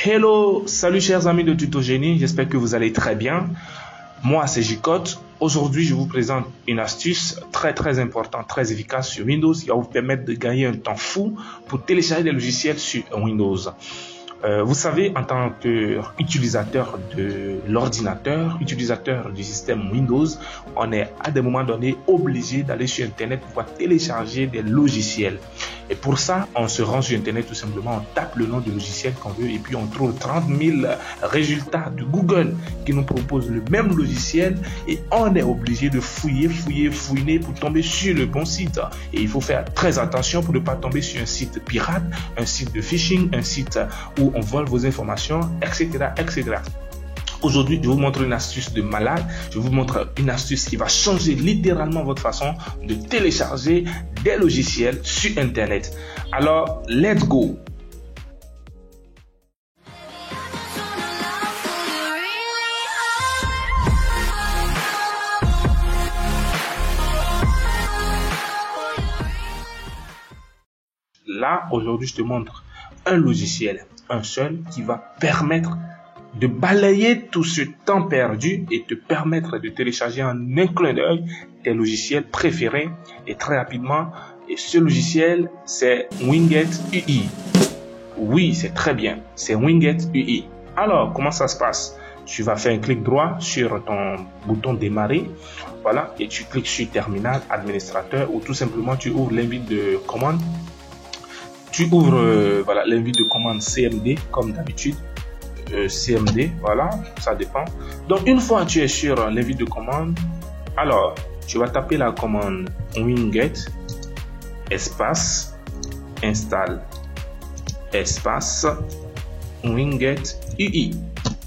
Hello, salut chers amis de Tutogénie, j'espère que vous allez très bien. Moi c'est Jicote. Aujourd'hui je vous présente une astuce très importante, très efficace sur Windows qui va vous permettre de gagner un temps fou pour télécharger des logiciels sur Windows. Vous savez, en tant qu'utilisateur de l'ordinateur, utilisateur du système Windows, on est à des moments donnés obligé d'aller sur Internet pour pouvoir télécharger des logiciels. Et pour ça, on se rend sur Internet tout simplement, on tape le nom du logiciel qu'on veut et puis on trouve 30 000 résultats de Google qui nous proposent le même logiciel et on est obligé de fouiner pour tomber sur le bon site. Et il faut faire très attention pour ne pas tomber sur un site pirate, un site de phishing, un site où on vole vos informations, etc. Aujourd'hui, je vous montre une astuce de malade. Je vous montre une astuce qui va changer littéralement votre façon de télécharger des logiciels sur Internet. Alors, let's go! Là, aujourd'hui, je te montre un logiciel, un seul, qui va permettre de balayer tout ce temps perdu et te permettre de télécharger en un clin d'œil tes logiciels préférés et très rapidement. Et ce logiciel, c'est Winget UI. Oui, c'est très bien, c'est Winget UI. Alors, comment ça se passe? Tu vas faire un clic droit sur ton bouton démarrer, voilà, et tu cliques sur terminal, administrateur, ou tout simplement tu ouvres l'invite de commande. Tu ouvres voilà, l'invite de commande CMD comme d'habitude. CMD, voilà, ça dépend. Donc une fois que tu es sur l'invite de commande, alors tu vas taper la commande winget espace install espace winget UI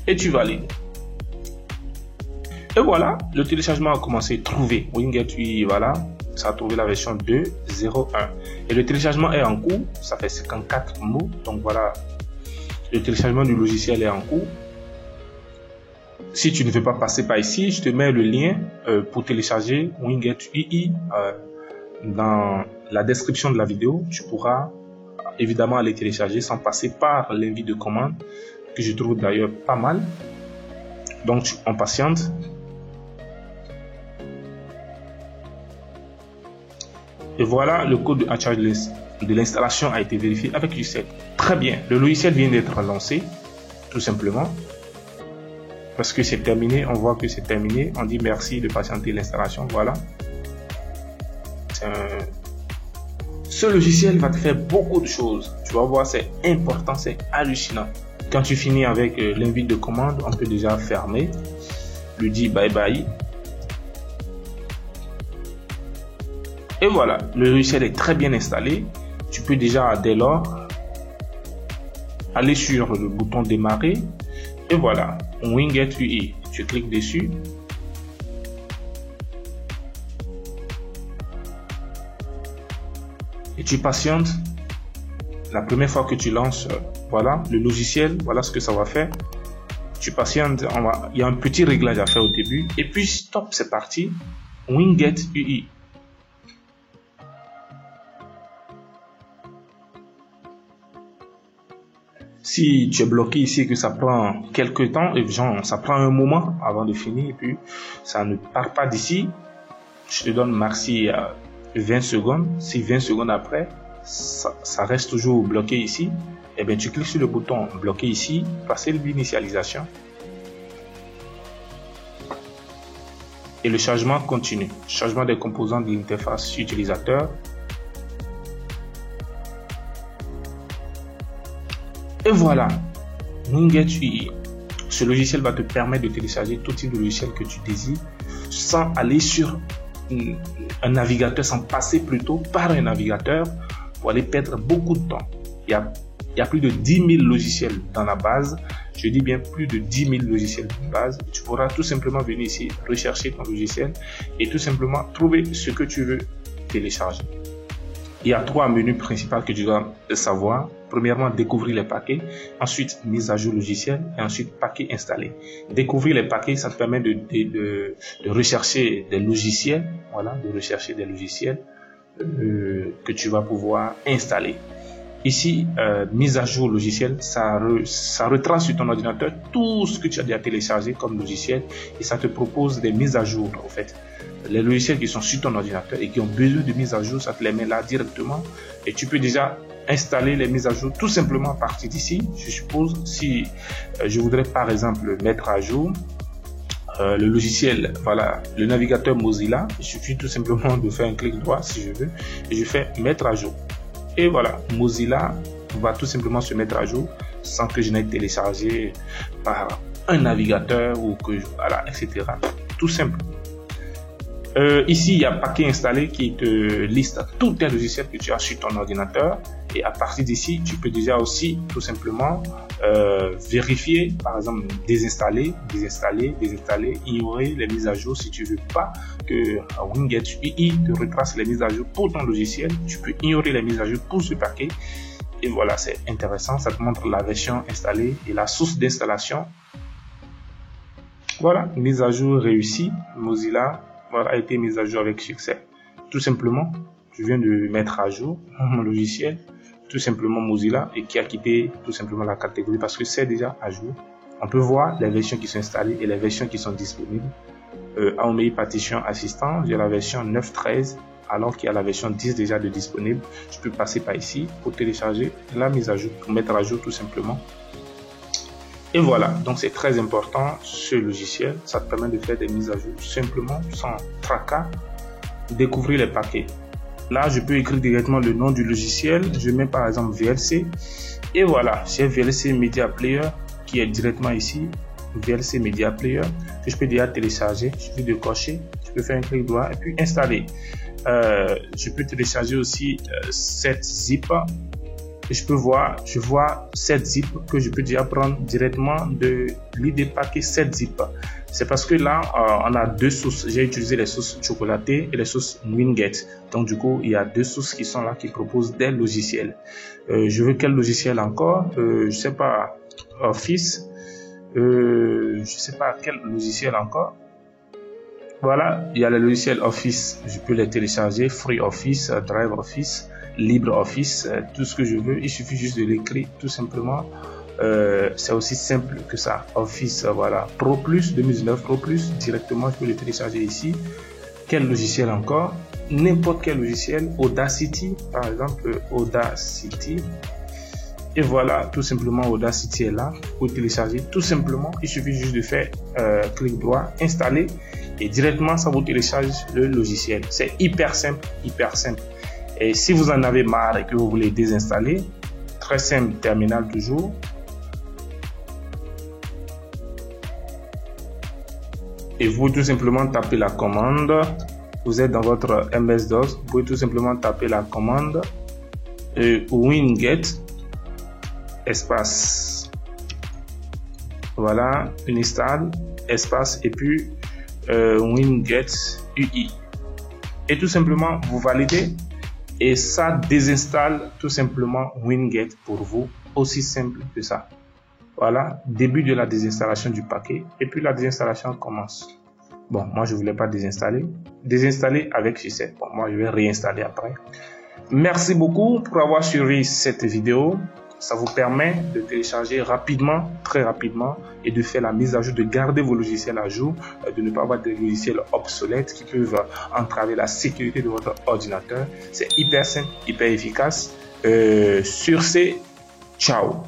et tu valides. Et voilà, le téléchargement a commencé. Trouver winget UI, voilà, ça a trouvé la version 2.0.1 et le téléchargement est en cours. Ça fait 54 mots, donc voilà. Le téléchargement du logiciel est en cours. Si tu ne veux pas passer par ici, je te mets le lien pour télécharger Winget UI dans la description de la vidéo. Tu pourras évidemment aller télécharger sans passer par l'invite de commande que je trouve d'ailleurs pas mal. Donc on patiente. Et voilà, le code de l'installation a été vérifié avec Reset. Très bien, le logiciel vient d'être lancé, tout simplement. Parce que c'est terminé, on voit que c'est terminé. On dit merci de patienter l'installation, voilà. Ce logiciel va te faire beaucoup de choses. Tu vas voir, c'est important, c'est hallucinant. Quand tu finis avec l'invite de commande, on peut déjà fermer, lui dire bye bye. Et voilà, le logiciel est très bien installé. Tu peux déjà dès lors aller sur le bouton démarrer et voilà, Winget UI. Tu cliques dessus. Et tu patientes. La première fois que tu lances, voilà, le logiciel, voilà ce que ça va faire. Tu patientes, il y a un petit réglage à faire au début. Et puis stop, c'est parti. Winget UI. Si tu es bloqué ici et que ça prend quelques temps, et genre, ça prend un moment avant de finir et puis ça ne part pas d'ici, je te donne maxi 20 secondes. Si 20 secondes après, ça reste toujours bloqué ici, et bien tu cliques sur le bouton bloqué ici, passer l'initialisation et le chargement continue. Chargement des composants de l'interface utilisateur. Et voilà, Winget UI. Ce logiciel va te permettre de télécharger tout type de logiciel que tu désires sans aller sur un navigateur, sans passer plutôt par un navigateur pour aller perdre beaucoup de temps. Il y a plus de 10 000 logiciels dans la base. Je dis bien plus de 10 000 logiciels de base. Tu pourras tout simplement venir ici, rechercher ton logiciel et tout simplement trouver ce que tu veux télécharger. Il y a 3 menus principaux que tu dois savoir. Premièrement, découvrir les paquets. Ensuite, mise à jour logiciel. Et ensuite, paquet installé. Découvrir les paquets, ça te permet de rechercher des logiciels. Voilà, de rechercher des logiciels que tu vas pouvoir installer. Ici, mise à jour logiciel, ça retrace sur ton ordinateur tout ce que tu as déjà téléchargé comme logiciel et ça te propose des mises à jour en fait. Les logiciels qui sont sur ton ordinateur et qui ont besoin de mise à jour, ça te les met là directement et tu peux déjà installer les mises à jour tout simplement à partir d'ici. Je suppose si je voudrais par exemple mettre à jour le logiciel, voilà, le navigateur Mozilla, il suffit tout simplement de faire un clic droit si je veux et je fais mettre à jour. Et voilà, Mozilla va tout simplement se mettre à jour sans que je n'aie téléchargé par un navigateur ou que voilà, etc. Tout simple. Ici, il y a paquet installé qui te liste tous les logiciels que tu as sur ton ordinateur. Et à partir d'ici, tu peux déjà aussi tout simplement vérifier, par exemple, désinstaller, ignorer les mises à jour si tu veux pas que Winget UI te retrace les mises à jour pour ton logiciel. Tu peux ignorer les mises à jour pour ce paquet. Et voilà, c'est intéressant. Ça te montre la version installée et la source d'installation. Voilà, mise à jour réussie. Mozilla a été mise à jour avec succès. Tout simplement, je viens de mettre à jour mon logiciel, tout simplement Mozilla, et qui a quitté tout simplement la catégorie parce que c'est déjà à jour. On peut voir les versions qui sont installées et les versions qui sont disponibles. En meilleure partition assistant, j'ai la version 9.13 alors qu'il y a la version 10 déjà de disponible. Je peux passer par ici pour télécharger la mise à jour, pour mettre à jour tout simplement. Et voilà, donc c'est très important ce logiciel, ça te permet de faire des mises à jour simplement, sans tracas, découvrir les paquets. Là, je peux écrire directement le nom du logiciel, je mets par exemple VLC, et voilà, j'ai VLC Media Player qui est directement ici, VLC Media Player, que je peux déjà télécharger, je peux de cocher, je peux faire un clic droit et puis installer. Je peux télécharger aussi cette zip. Je vois 7 zip que je peux déjà prendre directement de l'ID paquet 7 zip. C'est parce que là, on a deux sources. J'ai utilisé les sources chocolatées et les sources Winget. Donc du coup, il y a deux sources qui sont là qui proposent des logiciels. Je veux quel logiciel encore? Je sais pas, Office. Je sais pas quel logiciel encore. Voilà, il y a les logiciels Office. Je peux les télécharger. Free Office, Drive Office, LibreOffice, tout ce que je veux. Il suffit juste de l'écrire tout simplement. C'est aussi simple que ça. Office, voilà. Pro Plus 2019 Pro Plus, directement je peux le télécharger ici. Quel logiciel encore? N'importe quel logiciel. Audacity, par exemple, Audacity. Et voilà, tout simplement Audacity est là pour télécharger. Tout simplement, il suffit juste de faire clic droit, installer et directement ça vous télécharge le logiciel. C'est hyper simple, hyper simple. Et si vous en avez marre et que vous voulez désinstaller, très simple, terminal toujours. Et vous tout simplement taper la commande. Vous êtes dans votre MS-DOS, vous pouvez tout simplement taper la commande Winget espace. Voilà, install espace et puis Winget UI. Et tout simplement vous validez. Et ça désinstalle tout simplement Winget pour vous, aussi simple que ça. Voilà, début de la désinstallation du paquet. Et puis la désinstallation commence. Bon, moi je voulais pas désinstaller. Désinstaller avec succès. Bon, moi je vais réinstaller après. Merci beaucoup pour avoir suivi cette vidéo. Ça vous permet de télécharger rapidement, très rapidement, et de faire la mise à jour, de garder vos logiciels à jour, de ne pas avoir des logiciels obsolètes qui peuvent entraver la sécurité de votre ordinateur. C'est hyper simple, hyper efficace. Sur ce, ciao.